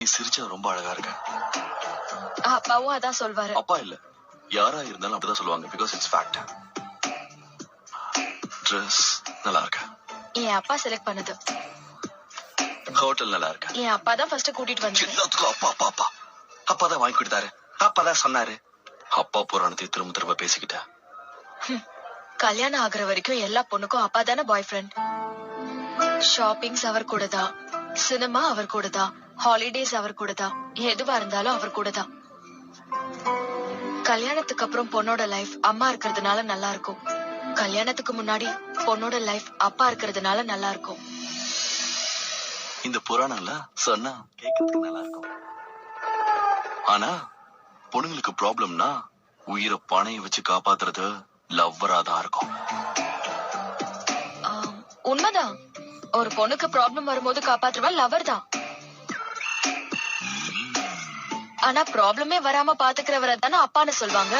நீ சிரிச்சா ரொம்ப அழகா இருக்க. அப்பாவும் அதான் சொல்வாரு. அப்பா இல்ல, யாரா இருந்தாலும் அப்படிதான் சொல்லுவாங்க. Because it's fact. ட்ரெஸ் நல்லா இருக்க. என் அப்பா செலக்ட் பண்ணது. ஹோட்டல் நல்லா இருக்க. என் அப்பா தான் ஃபர்ஸ்ட் கூட்டிட்டு வந்தாரு. எல்லாத்துக்கும் அப்பா அப்பா அப்பா அப்பா தான் வாங்கி கொடுத்தாரு. அப்பா தான் சொன்னாரு. அப்பா புராணத்தை திரும்ப திரும்ப பேசிக்கிட்ட. கல்யாணம் ஆகுற வரைக்கும் எல்லா பொண்ணுக்கும் அப்பா தானே பாய் ஃப்ரெண்ட். ஷாப்பிங்ஸ் அவர் கூட தான், சினிமா அவர் கூட தான், ஹாலிடேஸ் அவர் கூட தான், எதுவா இருந்தாலும் அவர் கூட தான். கல்யாணத்துக்கு அப்புறம் பொண்ணோட லைஃப் அம்மா இருக்கிறதுனால நல்லா இருக்கும். கல்யாணத்துக்கு முன்னாடி பொண்ணோட லைஃப் அப்பா இருக்கிறதுனால நல்லா இருக்கும். இந்த புராணம்ல சொன்னா கேட்கறதுக்கு நல்லா இருக்கும். ஆனா பொண்ணுங்களுக்கு ப்ராப்ளம்னா உயிரை பணைய வச்சு காப்பாத்துறது லவ்வரா தான் இருக்கும். உண்மைதான். ஒரு பொண்ணுக்கு ப்ராப்ளம் வரும்போது காப்பாற்றுவா லவர் தான். ஆனா ப்ராப்ளமே வராம பாத்துக்கிறவரை தானே அப்பான்னு சொல்வாங்க.